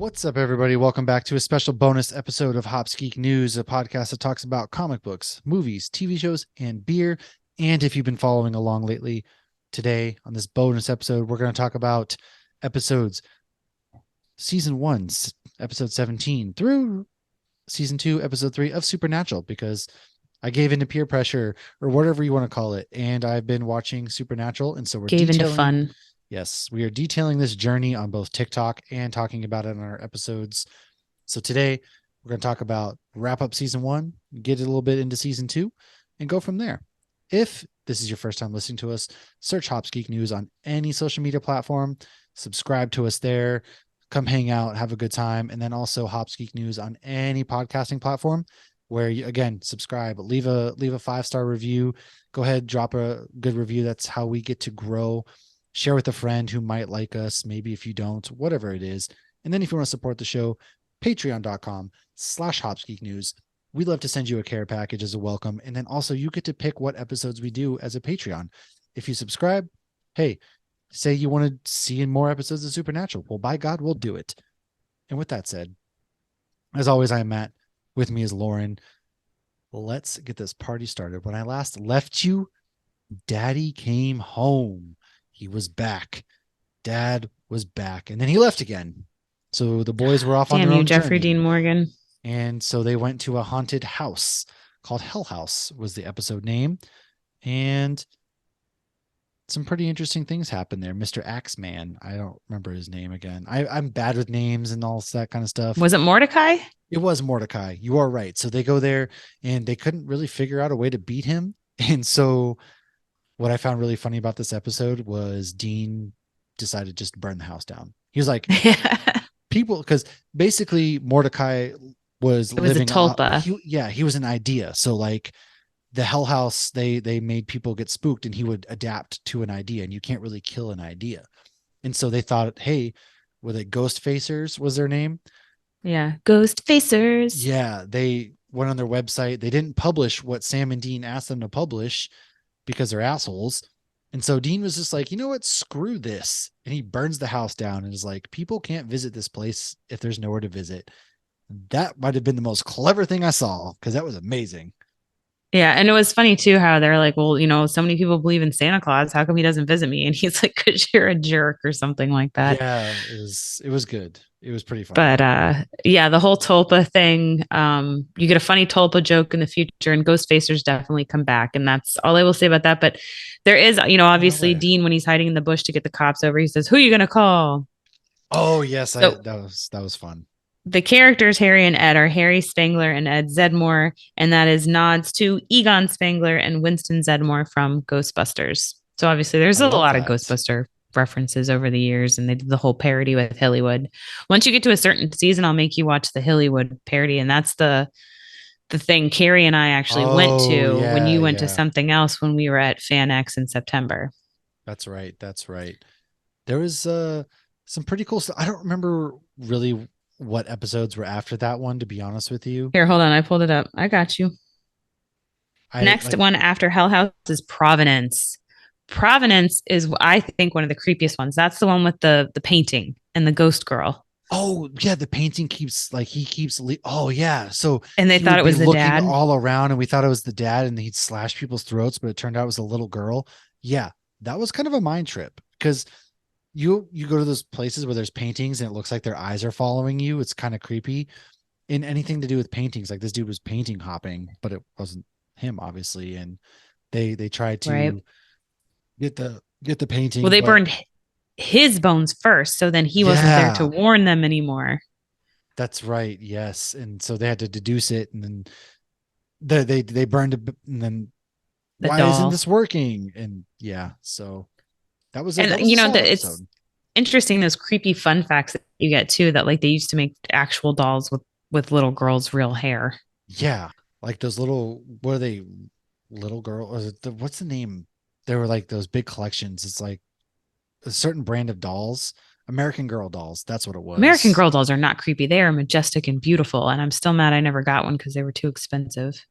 What's up, everybody? Welcome back to a special bonus episode of Hops Geek News, a podcast that talks about comic books, movies, TV shows, and beer. And if you've been following along lately, today on this bonus episode, we're going to talk about episodes season 1, episode 17 through season 2, episode 3 of Supernatural, because I gave into peer pressure or whatever you want to call it. And I've been watching Supernatural. And so we're Gave into detailing fun. Yes, we are detailing this journey on both TikTok and talking about it in our episodes. So today we're going to talk about wrap up season 1, get a little bit into season 2, and go from there. If this is your first time listening to us, search Hops Geek News on any social media platform, subscribe to us there, come hang out, have a good time, and then also Hops Geek News on any podcasting platform where you again subscribe, leave a 5-star review, go ahead, drop a good review. That's how we get to grow. Share with a friend who might like us, maybe if you don't, whatever it is. And then if you want to support the show, patreon.com/hopsgeeknews. We'd love to send you a care package as a welcome. And then also you get to pick what episodes we do as a Patreon. If you subscribe, hey, say you want to see more episodes of Supernatural. Well, by God, we'll do it. And with that said, as always, I am Matt. With me is Lauren. Let's get this party started. When I last left you, Daddy came home. He was back. Dad was back. And then he left again. So the boys were off on Damn their you, own Jeffrey journey. Dean Morgan. And so they went to a haunted house called Hell House was the episode name. And some pretty interesting things happened there. Mr. Axeman. I don't remember his name again. I'm bad with names and all that kind of stuff. Was it Mordecai? It was Mordecai. You are right. So they go there and they couldn't really figure out a way to beat him. And so what I found really funny about this episode was Dean decided just to burn the house down. He was like, It people, because basically Mordecai was was a living tulpa. he was an idea. So like the Hell House, they made people get spooked and he would adapt to an idea, and you can't really kill an idea. And so they thought, hey, were they Ghost Facers was their name? Yeah. Ghost Facers. Yeah, they went on their website. They didn't publish what Sam and Dean asked them to publish because they're assholes. And so Dean was just like, you know what? Screw this. And he burns the house down and is like, people can't visit this place if there's nowhere to visit. That might have been the most clever thing I saw because that was amazing. Yeah. And it was funny too how they're like, well, so many people believe in Santa Claus. How come he doesn't visit me? And he's like, because you're a jerk or something like that. Yeah, it was good. It was pretty funny. But yeah, the whole tulpa thing, you get a funny tulpa joke in the future, and ghost facers definitely come back. And that's all I will say about that. But there is, No obviously way. Dean, when he's hiding in the bush to get the cops over, he says, who are you gonna call? Oh yes, I So that was fun. the characters Harry and Ed are Harry Spangler and Ed Zedmore, and that is nods to Egon Spangler and Winston Zedmore from Ghostbusters. So obviously, there's I a love lot of that. Ghostbuster references over the years, and they did the whole parody with Hillywood. Once you get to a certain season, I'll make you watch the Hillywood parody, and that's the thing Carrie and I actually went Oh to when yeah, you went to yeah. something else when we were at FanX in September. That's right. That's right. There was some pretty cool stuff. I don't remember really what episodes were after that one, to be honest with you. Here, hold on, I pulled it up. I got you. I Next like, one after Hell House is Provenance. Provenance is, I think, one of the creepiest ones. That's the one with the painting and the ghost girl. oh yeah, the painting keeps like oh yeah. So And they he thought would it be was the looking dad. all around and we thought it was the dad and he'd slash people's throats, but it turned out it was a little girl. Yeah, that was kind of a mind trip because you go to those places where there's paintings and it looks like their eyes are following you. It's kind of creepy. In anything to do with paintings, like this dude was painting hopping, but it wasn't him, obviously. And they tried Right. to get the Well, painting, they but burned his bones first. So then he wasn't there to yeah, warn them anymore. that's right. Yes. And so they had to deduce it, and then they burned it, and then The why isn't doll. this working? And yeah, so that And, was a solid that it's episode. interesting, those creepy fun facts that you get too, that like they used to make actual dolls with little girls' real hair. Yeah, like those little, what are they, little girl, or what's the name? They were like those big collections. It's like a certain brand of dolls, American Girl dolls. That's what it American was. Girl dolls are not creepy. They are majestic and beautiful. And I'm still mad I never got one because they were too expensive.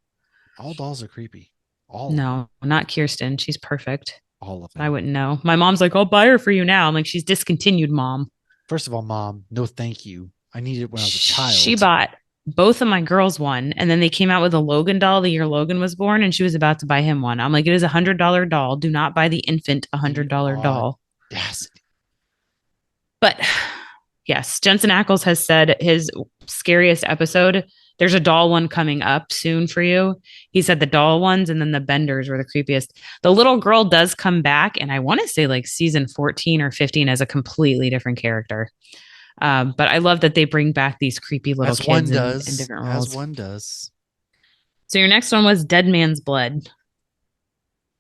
All dolls are creepy. All of them. No, not Kirsten. She's perfect. All of I them. wouldn't know. My mom's like, I'll buy her for you now. I'm like, she's discontinued, mom. First of all, mom, no thank you. I needed it when I was a She child. bought both of my girls one, and then they came out with a Logan doll the year Logan was born, and she was about to buy him one. I'm like, it is $100 doll. Do not buy the infant The $100 doll. audacity. But yes, Jensen Ackles has said his scariest episode. There's a doll one coming up soon for you. He said the doll ones and then the benders were the creepiest. The little girl does come back, and I want to say like season 14 or 15 as a completely different character. But I love that they bring back these creepy little As one kids in does. different As roles. one does. So your next one was Dead Man's Blood.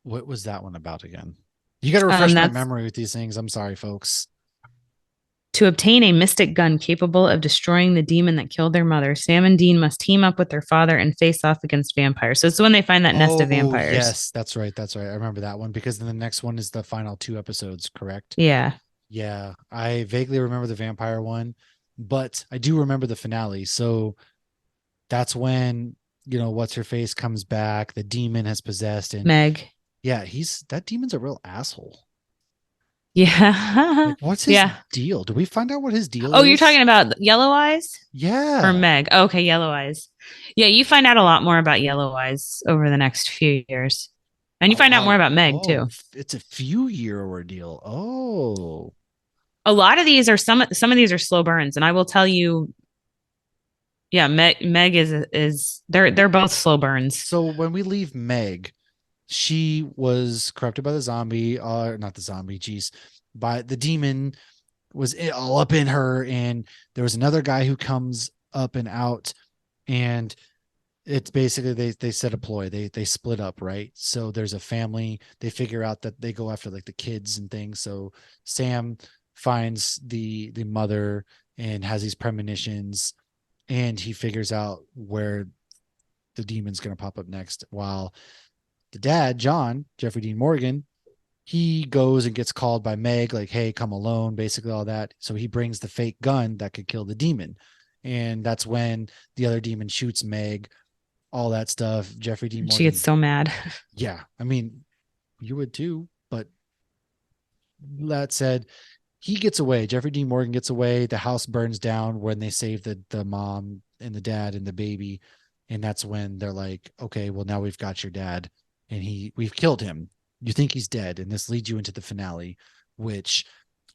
What was that one about again? You got to refresh my That's memory with these things. I'm sorry, folks. to obtain a mystic gun capable of destroying the demon that killed their mother. Sam and Dean must team up with their father and face off against vampires. So it's when they find that nest of Oh, vampires. yes, that's right. That's right. I remember that one because then the next one is the final 2 episodes, correct? Yeah. Yeah, I vaguely remember the vampire one, but I do remember the finale. So that's when, what's her face comes back, the demon has possessed, and Meg. yeah, that demon's a real asshole. Yeah. Like, what's his Yeah. deal? Do we find out what his deal Oh, is? you're talking about Yellow Eyes or Yeah. Meg? Okay, Yellow Eyes. Yeah, you find out a lot more about Yellow Eyes over the next few years. And you find out more about Meg too. It's a few year ordeal. Oh. A lot of these are some of these are slow burns, and I will tell you, yeah, Meg is they're both slow burns. So when we leave Meg, she was corrupted by the zombie, not the zombie, geez, by the demon was all up in her, and there was another guy who comes up and out, and it's basically they set a ploy. They split up, right? So there's a family. They figure out that they go after like the kids and things. So Sam finds the mother and has these premonitions, and he figures out where the demon's going to pop up next, while the dad, John, Jeffrey Dean Morgan, he goes and gets called by Meg, like, hey, come alone, basically all that. So he brings the fake gun that could kill the demon. And that's when the other demon shoots Meg, all that stuff. Jeffrey Dean Morgan. She gets so mad. Yeah. I mean, you would too. But that said, he gets away. Jeffrey Dean Morgan gets away. The house burns down when they save the mom and the dad and the baby. And that's when they're like, okay, well, now we've got your dad and we've killed him. You think he's dead. And this leads you into the finale, which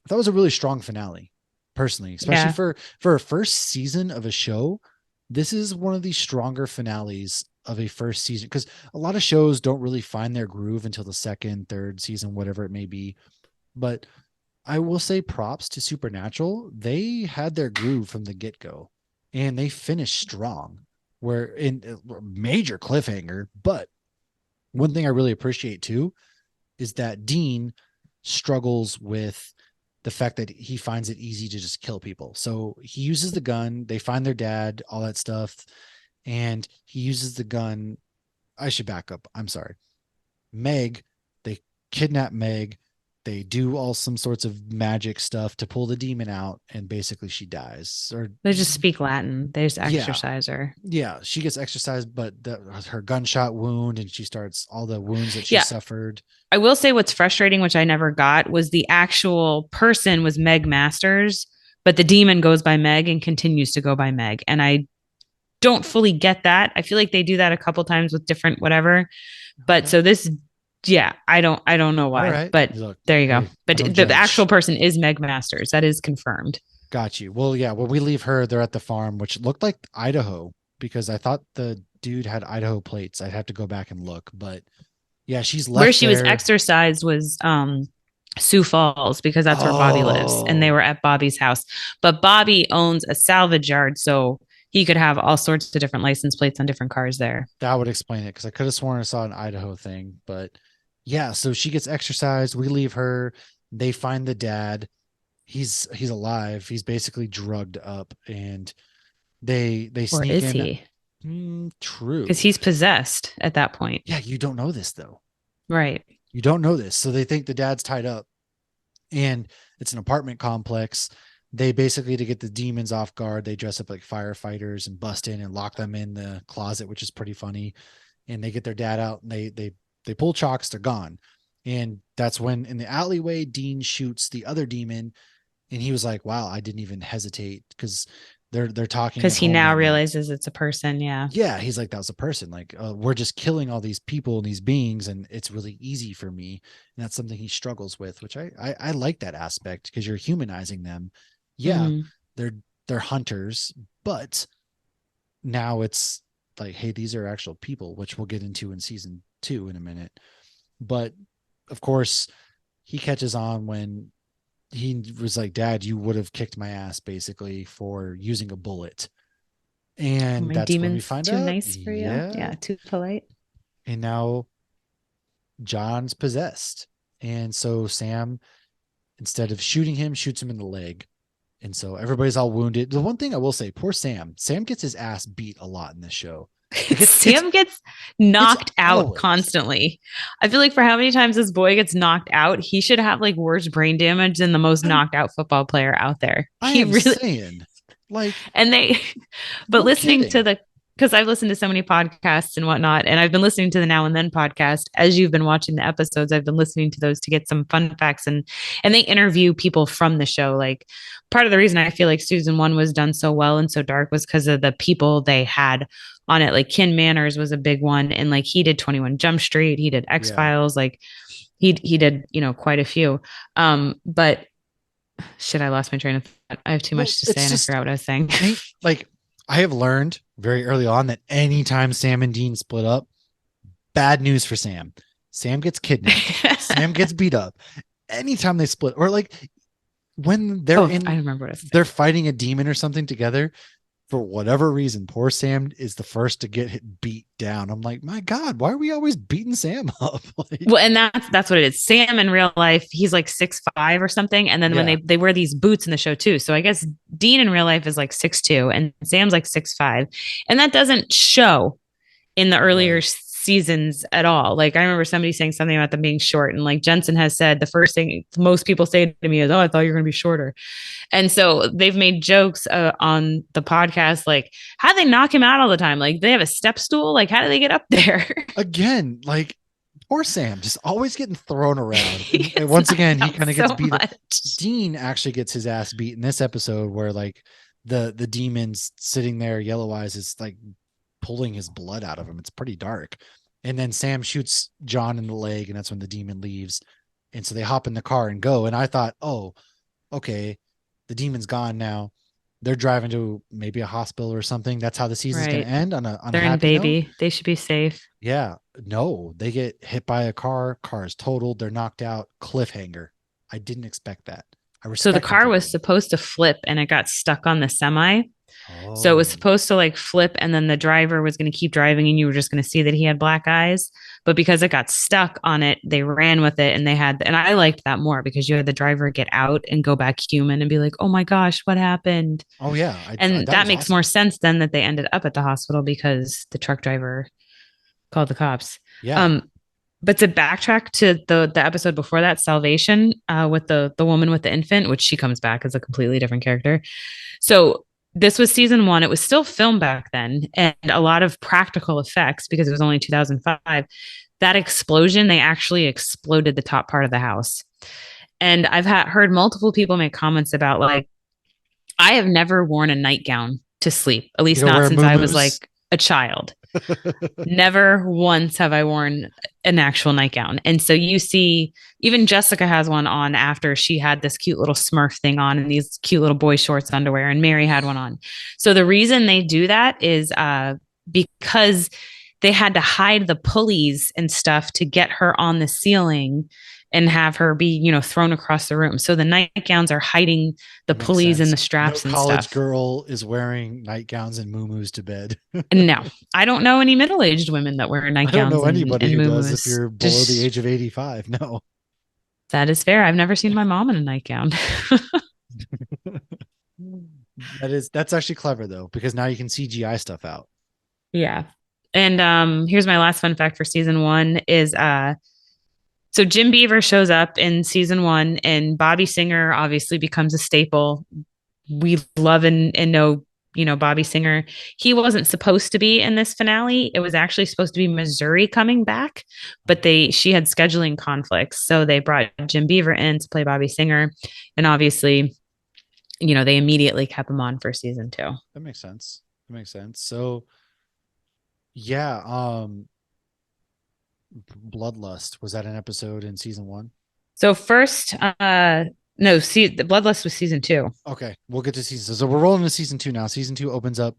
I thought was a really strong finale, personally, especially for a first season of a show. This is one of the stronger finales of a first season, because a lot of shows don't really find their groove until the second, third season, whatever it may be. But I will say props to Supernatural. They had their groove from the get-go and they finished strong. We're in a major cliffhanger, but one thing I really appreciate too is that Dean struggles with the fact that he finds it easy to just kill people. So he uses the gun, they find their dad, all that stuff, and he uses the gun. I should back up. I'm sorry. Meg, they kidnap Meg. They do all some sorts of magic stuff to pull the demon out, and basically she dies. Or they just speak Latin. They just exercise her. Yeah, she gets exercised, but her gunshot wound, and she starts all the wounds that she suffered. I will say what's frustrating, which I never got, was the actual person was Meg Masters, but the demon goes by Meg and continues to go by Meg. And I don't fully get that. I feel like they do that a couple times with different whatever. But so this, yeah, I don't know why. Right. But look, there you go. But the actual person is Meg Masters. That is confirmed. Got you. Well, yeah, when we leave her, they're at the farm, which looked like Idaho, because I thought the dude had Idaho plates. I'd have to go back and look, but yeah, she's left where she was exercised was Sioux Falls, because that's where Bobby lives, and they were at Bobby's house. But Bobby owns a salvage yard, so he could have all sorts of different license plates on different cars there. That would explain it, because I could have sworn I saw an Idaho thing. But yeah, so she gets exercised. We leave her. They find the dad. He's alive. He's basically drugged up, and they sneak in. Or is he? True. Because he's possessed at that point. Yeah, you don't know this though. Right. You don't know this. So they think the dad's tied up, and it's an apartment complex. They basically, to get the demons off guard, they dress up like firefighters and bust in and lock them in the closet, which is pretty funny. And they get their dad out, and they pull chocks, they're gone. And that's when in the alleyway, Dean shoots the other demon. And he was like, wow, I didn't even hesitate, because they're talking Because at he home now that night. realizes it's a person. Yeah. Yeah, he's like, that was a person. Like, we're just killing all these people and these beings, and it's really easy for me. And that's something he struggles with, which I like that aspect because you're humanizing them. Yeah, Hmm. they're they're hunters, but now it's like, hey, these are actual people, which we'll get into in season 2 in a minute. But of course, he catches on when he was like, Dad, you would have kicked my ass basically for using a bullet. And My that's when we demon's find too out, nice for you. yeah. Yeah, too polite. And now John's possessed. And so Sam, instead of shooting him, shoots him in the leg. And so everybody's all wounded. The one thing I will say, poor Sam. Sam gets his ass beat a lot in this show. Like Sam gets it's knocked out always constantly. I feel like for how many times this boy gets knocked out, he should have like worse brain damage than the most I'm knocked out football player out there. I He am really, saying, like, and they, but no listening to kidding. the, because I've listened to so many podcasts and whatnot, and I've been listening to the Now and Then podcast as you've been watching the episodes. I've been listening to those to get some fun facts, and they interview people from the show. Like part of the reason I feel like season one was done so well and so dark was because of the people they had on it. Like Ken Manners was a big one, and like he did 21 Jump Street, he did X Yeah. Files, like he did quite a few. But shit, I lost my train of thought. I have too Well, much to say, it's and I just forgot what I was saying. like I have learned very early on that anytime Sam and Dean split up, bad news for Sam. Sam gets kidnapped. Sam gets beat up. Anytime they split, or like when Oh, I remember what I was saying. they're fighting a demon or something together, for whatever reason, poor Sam is the first to get beat down. I'm like, my God, why are we always beating Sam up? Like, Well, and that's what it is. Sam in real life, he's like 6'5" or something. And then when yeah, they wear these boots in the show too. So I guess Dean in real life is like 6'2" and Sam's like 6'5". And that doesn't show in the earlier right. seasons at all. Like I remember somebody saying something about them being short, and like Jensen has said, the first thing most people say to me is, "Oh, I thought you were going to be shorter." And so they've made jokes on the podcast, like, how do they knock him out all the time? Like they have a step stool. Like how do they get up there? Again, like poor Sam, just always getting thrown around. And It's once knocked again, he out kind of gets so beat up. much. Dean actually gets his ass beat in this episode where like the demon's sitting there, Yellow Eyes is like pulling his blood out of him. It's pretty dark. And then Sam shoots John in the leg, and that's when the demon leaves. And so they hop in the car and go. And I thought, oh, okay, the demon's gone now. They're driving to maybe a hospital or something. That's how the season's gonna Right. end on a They're in happy note. baby. They should be safe. Yeah. No, they get hit by a car is totaled, they're knocked out, cliffhanger. I didn't expect that. I So the respect them car for was doing it. supposed to flip and it got stuck on the semi. So it was Oh, supposed to like flip and then the driver was going to keep driving and you were just going to see that he had black eyes. But because it got stuck on it, they ran with it and and I liked that more because you had the driver get out and go back human and be like, oh my gosh, what happened? oh yeah. And That that was makes awesome. more sense then that they ended up at the hospital because the truck driver called the cops. Yeah. Um, but to backtrack to the episode before that, Salvation, with the woman with the infant, which she comes back as a completely different character. So this was season one. It was still filmed back then, and a lot of practical effects because it was only 2005. That explosion, they actually exploded the top part of the house. And I've heard multiple people make comments about like, I have never worn a nightgown to sleep, at You least don't not wear since I was muumuus. like a child. Never once have I worn an actual nightgown. And so you see, even Jessica has one on after she had this cute little Smurf thing on and these cute little boy shorts underwear, and Mary had one on. So the reason they do that is because they had to hide the pulleys and stuff to get her on the ceiling and have her be, thrown across the room. So the nightgowns are hiding the Makes pulleys and sense. the No straps and college stuff. girl is wearing nightgowns and muumuus to bed. And no, I don't know any middle-aged women that wear I don't nightgowns know and, anybody and who does if muumuus. you're below the Just age of 85. No. that is fair. I've never seen my mom in a nightgown. That's actually clever though, because now you can CGI stuff out. Yeah. And here's my last fun fact for season one is so Jim Beaver shows up in season one and Bobby Singer obviously becomes a staple. We love and know, Bobby Singer. He wasn't supposed to be in this finale. It was actually supposed to be Missouri coming back, but she had scheduling conflicts. So they brought Jim Beaver in to play Bobby Singer. And obviously, they immediately kept him on for season 2. That makes sense. That makes sense. So yeah, Bloodlust, was that an episode in season 1? So first, no, see, the Bloodlust was season 2. Okay, we'll get to season. So we're rolling to season 2 now. Season 2 opens up,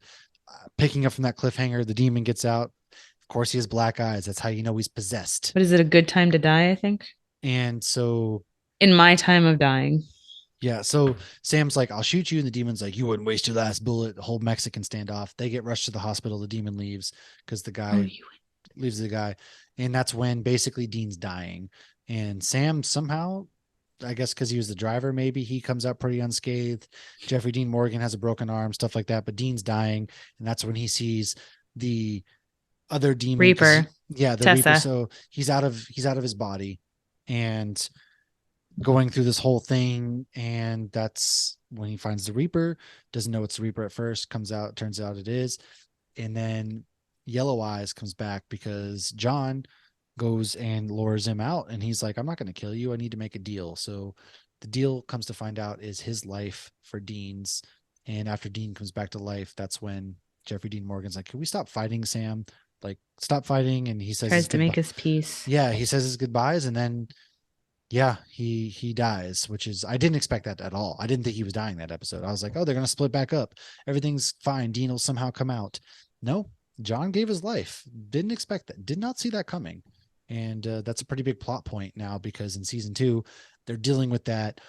picking up from that cliffhanger. The demon gets out. Of course, he has black eyes. That's how you know he's possessed. But is it a good time to die? I think And so, in my time of dying. yeah. So Sam's like, "I'll shoot you," and the demon's like, "You wouldn't waste your last bullet." The whole Mexican standoff. They get rushed to the hospital. The demon leaves because the guy leaves the guy, and that's when basically Dean's dying, and Sam somehow, I guess because he was the driver, maybe he comes out pretty unscathed. Jeffrey Dean Morgan has a broken arm, stuff like that, but Dean's dying, and that's when he sees the other demon, Reaper. Yeah, the Tessa. Reaper. So he's out of his body, and going through this whole thing, and that's when he finds the Reaper. Doesn't know it's the Reaper at first. Comes out, turns out it is, and then Yellow Eyes comes back because John goes and lures him out, and he's like, "I'm not going to kill you. I need to make a deal." So the deal, comes to find out, is his life for Dean's. And after Dean comes back to life, that's when Jeffrey Dean Morgan's like, "Can we stop fighting, Sam? Like, stop fighting." And he says Tries to make his peace. Yeah, he says his goodbyes, and then yeah, he dies, which is, I didn't expect that at all. I didn't think he was dying that episode. I was like, oh, they're gonna split back up. Everything's fine. Dean will somehow come out. No, John gave his life. Didn't expect that. Did not see that coming. And that's a pretty big plot point now, because in season 2, they're dealing with that.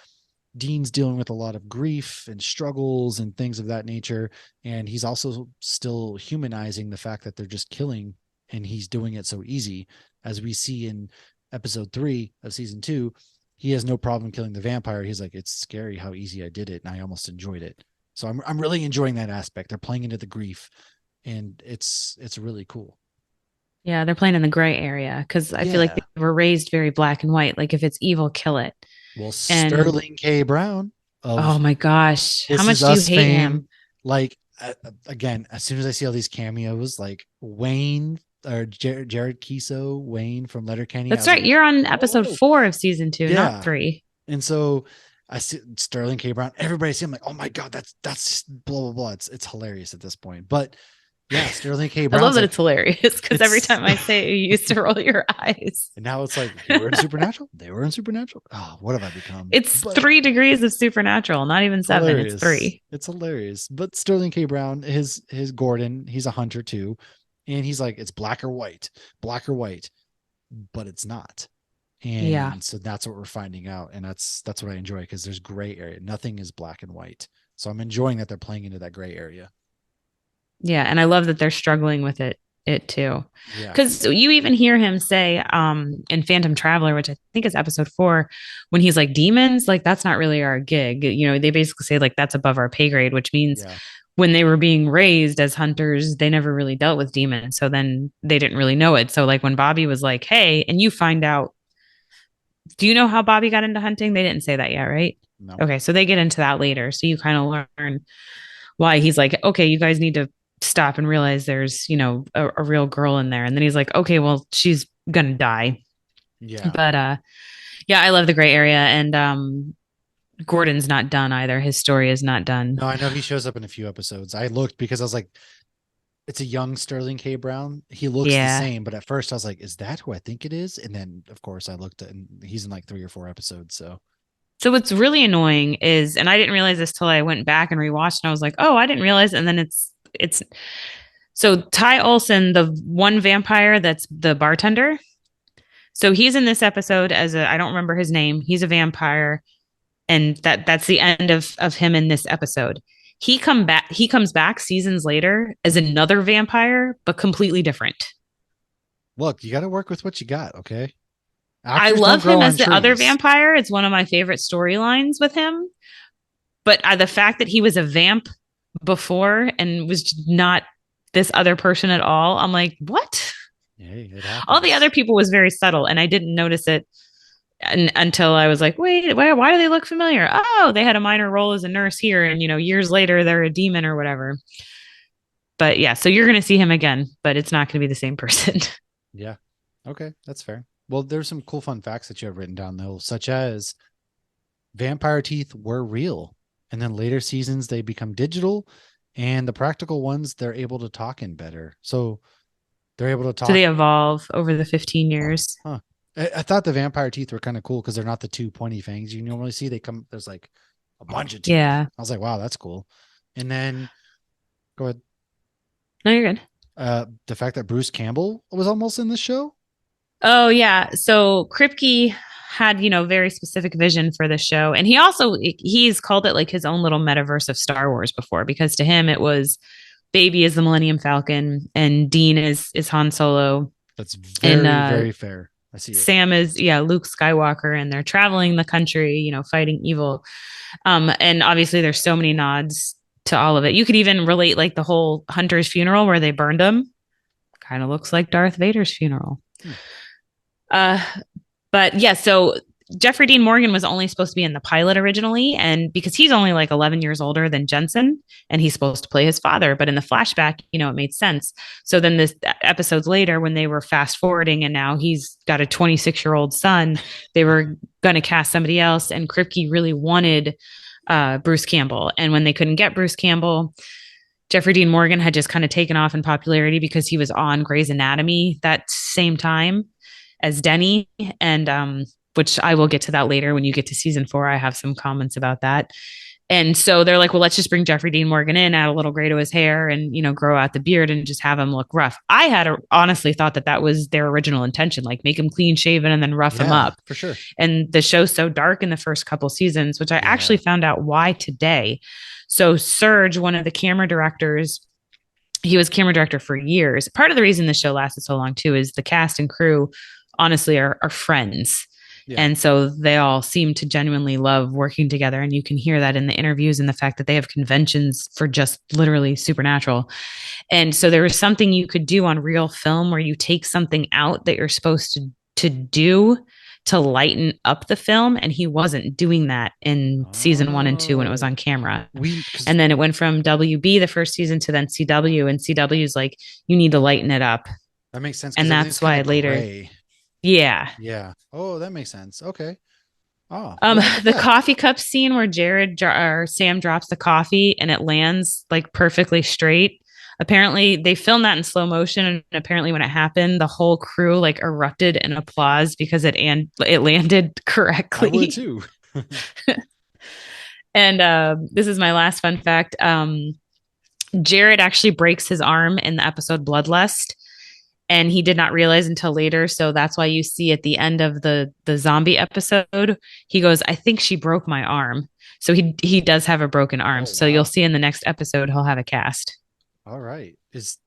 Dean's dealing with a lot of grief and struggles and things of that nature. And he's also still humanizing the fact that they're just killing, and he's doing it so easy. As we see in episode 3 of season 2, he has no problem killing the vampire. He's like, "It's scary how easy I did it, and I almost enjoyed it." So I'm really enjoying that aspect. They're playing into the grief, and it's really cool. Yeah, they're playing in the gray area because I feel like they were raised very black and white. Like if it's evil, kill it. Well, And Sterling K. Brown of oh my gosh, how This much Is do you Us hate fame, him? like, again, as soon as I see all these cameos, like Wayne or Jared Kiso, Wayne from Letterkenny. That's right. Like, You're on episode "Whoa." 4 of season 2, Yeah. not 3. And so I see Sterling K. Brown. Everybody see him like, "Oh my god, that's blah blah blah." It's hilarious at this point. But yeah, Sterling K. I Brown. love that it's hilarious because every time I say it, you used to roll your eyes. And now it's like, they were in Supernatural. They were in Supernatural. Oh, what have I become? It's 3 degrees of Supernatural, not even 7. Hilarious. It's 3. It's hilarious. But Sterling K. Brown, his Gordon, he's a hunter too, and he's like, "It's black or white, but it's not." And Yeah. so that's what we're finding out, and that's what I enjoy, because there's gray area. Nothing is black and white. So I'm enjoying that they're playing into that gray area. Yeah, and I love that they're struggling with it too. Yeah. Because you even hear him say in Phantom Traveler, which I think is episode 4, when he's like, demons, like that's not really our gig. They basically say like that's above our pay grade, which means when they were being raised as hunters, they never really dealt with demons. So then they didn't really know it. So like when Bobby was like, "Hey," and you find out, do you know how Bobby got into hunting? They didn't say that yet, right? No. Okay, so they get into that later. So you kind of learn why he's like, "Okay, you guys need to stop and realize there's, a real girl in there." And then he's like, "Okay, well, she's gonna die." Yeah. But yeah, I love the gray area. And Gordon's not done either. His story is not done. No, I know he shows up in a few episodes. I looked because I was like, it's a young Sterling K. Brown. He looks the same, but at first I was like, is that who I think it is? And then of course I looked at, and he's in like 3 or 4 episodes. So what's really annoying is, and I didn't realize this till I went back and rewatched, and I was like, "Oh, I didn't realize." And then it's so Ty Olson, the one vampire that's the bartender. So he's in this episode as I don't remember his name. He's a vampire, and that's the end of him in this episode. He comes back seasons later as another vampire, but completely different. Look, you got to work with what you got, okay? I love him as the other vampire. It's one of my favorite storylines with him. But the fact that he was a vamp before and was not this other person at all, I'm like, what? Hey, all the other people was very subtle, and I didn't notice it until I was like, wait, why do they look familiar? Oh, they had a minor role as a nurse here, and years later they're a demon or whatever. But yeah, so you're going to see him again, but it's not going to be the same person. Yeah. Okay, that's fair. Well, there's some cool fun facts that you have written down though, such as vampire teeth were real, And then later seasons, they become digital, and the practical ones, they're able to talk in better. So they're able to So talk. they evolve over the 15 years. Huh. I thought the vampire teeth were kind of cool because they're not the two pointy fangs you normally see. They come, there's like a bunch of teeth. Yeah. I was like, wow, that's cool. And then go ahead. No, you're good. The fact that Bruce Campbell was almost in the show. Oh yeah. So Kripke had, very specific vision for the show. And he's called it like his own little metaverse of Star Wars before, because to him it was Baby is the Millennium Falcon and Dean is Han Solo. That's And very fair. I see it. Sam is Luke Skywalker, and they're traveling the country, fighting evil. And obviously there's so many nods to all of it. You could even relate like the whole Hunter's funeral where they burned him. Kind of looks like Darth Vader's funeral. Uh, but yeah, so Jeffrey Dean Morgan was only supposed to be in the pilot originally, and because he's only like 11 years older than Jensen, and he's supposed to play his father, but in the flashback, it made sense. So then this episodes later, when they were fast forwarding, and now he's got a 26-year-old son, they were going to cast somebody else, and Kripke really wanted Bruce Campbell, and when they couldn't get Bruce Campbell, Jeffrey Dean Morgan had just kind of taken off in popularity because he was on Grey's Anatomy that same time as Denny, and which I will get to that later when you get to season 4. I have some comments about that. And so they're like, well, let's just bring Jeffrey Dean Morgan in, add a little gray to his hair, and grow out the beard and just have him look rough. I had honestly thought that was their original intention, like make him clean shaven and then rough him up. For sure. And the show's so dark in the first couple seasons, which I actually found out why today. So Serge, one of the camera directors, he was camera director for years. Part of the reason the show lasted so long too is the cast and crew honestly are friends. Yeah. And so they all seem to genuinely love working together. And you can hear that in the interviews and the fact that they have conventions for just literally Supernatural. And so there was something you could do on real film where you take something out that you're supposed to do to lighten up the film. And he wasn't doing that in season 1 and 2 when it was on camera. And then it went from WB the first season to then CW, and CW is like, you need to lighten it up. That makes sense. And that's why later. Gray. Yeah. Yeah. Oh, that makes sense. Okay. Oh. The coffee cup scene where Sam drops the coffee and it lands like perfectly straight. Apparently they filmed that in slow motion, and apparently when it happened, the whole crew like erupted in applause because it landed correctly. I would too. And this is my last fun fact. Jared actually breaks his arm in the episode Bloodlust, and he did not realize until later. So that's why you see at the end of the zombie episode, he goes, I think she broke my arm. So he does have a broken arm. So you'll see in the next episode, he'll have a cast. All right. Is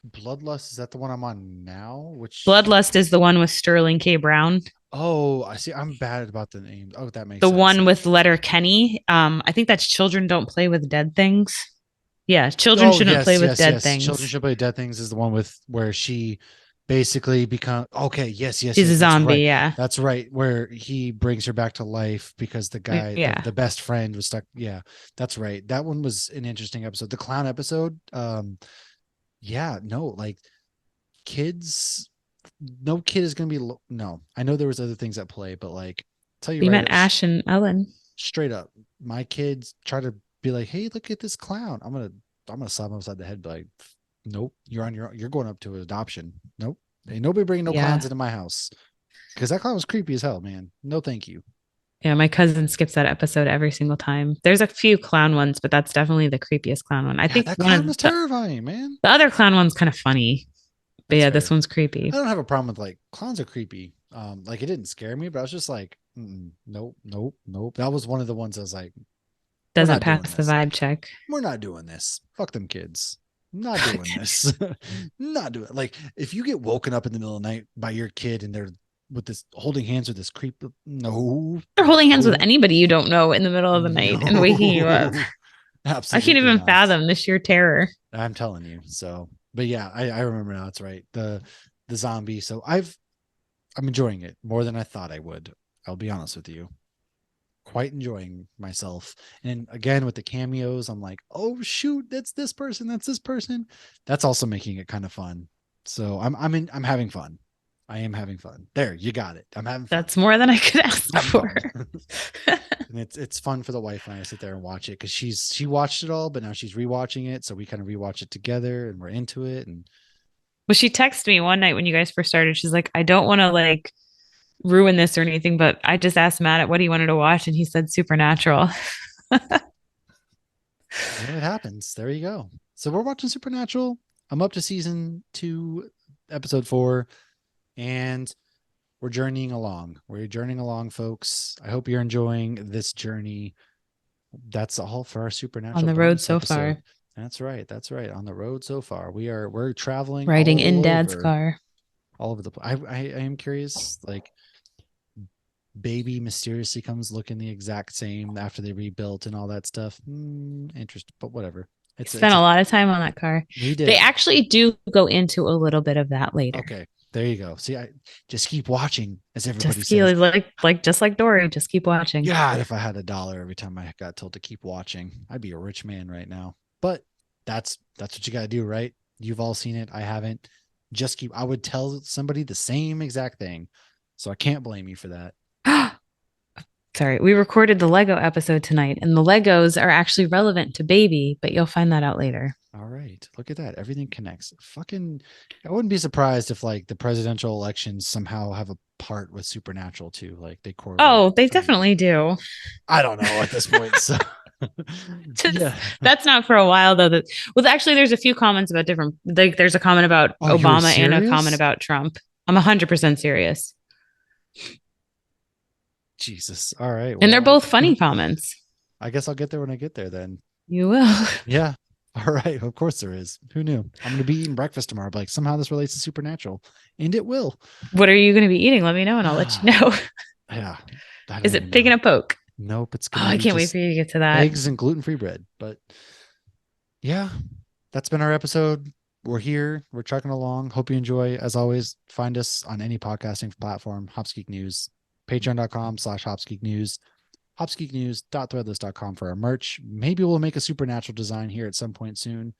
Bloodlust, is that the one I'm on now? Which Bloodlust is the one with Sterling K. Brown. Oh, I see. I'm bad about the names. Oh, that makes sense. The one with Letterkenny. I think that's Children Don't Play with Dead Things. Yeah, children shouldn't play with dead things. Children should play dead things is the one where she basically becomes yes. She's a zombie, right. Yeah. That's right. Where he brings her back to life because the guy, the best friend was stuck. Yeah, that's right. That one was an interesting episode. The clown episode. Like kids, no kid is going to be, no, I know there was other things at play, but like, tell you we met Ash and Ellen. Straight up. My kids try to be like, hey, look at this clown. I'm gonna slap him upside the head, but like, nope, you're going up to adoption. Nope, ain't nobody bringing no clowns into my house, because that clown was creepy as hell, man. No, thank you. Yeah, my cousin skips that episode every single time. There's a few clown ones, but that's definitely the creepiest clown one. I think that clown was terrifying, man. The other clown one's kind of funny, but that's this one's creepy. I don't have a problem with like clowns are creepy. Like it didn't scare me, but I was just like, nope. That was one of the ones I was like, doesn't pass the vibe check. We're not doing this. Fuck them kids. Not doing this. Not doing it. Like if you get woken up in the middle of the night by your kid and they're with this holding hands with this creep, no. They're holding hands with anybody you don't know in the middle of the night and waking you up. Absolutely. I can't even fathom the sheer terror. I'm telling you. So, but yeah, I remember now. That's right. The zombie. So I'm enjoying it more than I thought I would. I'll be honest with you. Quite enjoying myself. And again, with the cameos, I'm like, oh shoot, that's this person. That's also making it kind of fun. So I'm having fun. I am having fun. There, you got it. I'm having fun. That's more than I could ask for. And And it's fun for the wife and I to sit there and watch it because she watched it all, but now she's rewatching it. So we kind of rewatch it together and we're into it. And Well, she texted me one night when you guys first started. She's like, I don't want to like ruin this or anything, but I just asked Matt what he wanted to watch, and he said Supernatural. it happens. There you go. So we're watching Supernatural. I'm up to season 2, episode 4, and we're journeying along. We're journeying along, folks. I hope you're enjoying this journey. That's all for our Supernatural On the road bonus so episode. far. That's right. That's right. On the road so far. We're traveling Riding in all Dad's over, car. all over the place. I am curious, like baby mysteriously comes looking the exact same after they rebuilt and all that stuff. Interesting, but whatever. Spent a lot of time on that car. He did. They actually do go into a little bit of that later. Okay, there you go. See, I just keep watching, as everybody Just says. like Dory, just keep watching. God, if I had $1 every time I got told to keep watching, I'd be a rich man right now. But that's what you got to do, right? You've all seen it. I haven't. Just keep. I would tell somebody the same exact thing, so I can't blame you for that. Sorry, we recorded the Lego episode tonight, and the Legos are actually relevant to Baby, but you'll find that out later. All right. Look at that. Everything connects. Fucking, I wouldn't be surprised if like the presidential elections somehow have a part with Supernatural too. Like they correlate. Oh, they definitely do. I don't know at this point. So yeah, that's not for a while though. Well, actually, there's a few comments about different. Like, there's a comment about Obama and a comment about Trump. I'm 100% serious. Jesus. All right. Well, and they're both funny comments. I guess I'll get there when I get there then. You will. Yeah. All right. Of course there is. Who knew? I'm going to be eating breakfast tomorrow. But like somehow this relates to Supernatural, and it will. What are you going to be eating? Let me know and I'll let you know. Yeah. Is it pig and a poke? Nope. It's going to I can't wait for you to get to that. Eggs and gluten-free bread. But yeah, that's been our episode. We're here. We're trucking along. Hope you enjoy. As always, find us on any podcasting platform, Hopsgeek News, patreon.com/HopsgeekNews, hopsgeeknews.threadless.com for our merch. Maybe we'll make a Supernatural design here at some point soon.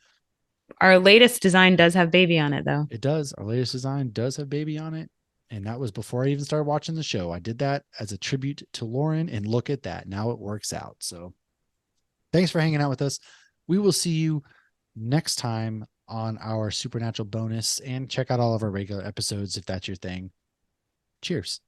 Our latest design does have Baby on it, though. It does. Our latest design does have Baby on it. And that was before I even started watching the show. I did that as a tribute to Lauren, and look at that. Now it works out. So thanks for hanging out with us. We will see you next time on our Supernatural bonus, and check out all of our regular episodes if that's your thing. Cheers.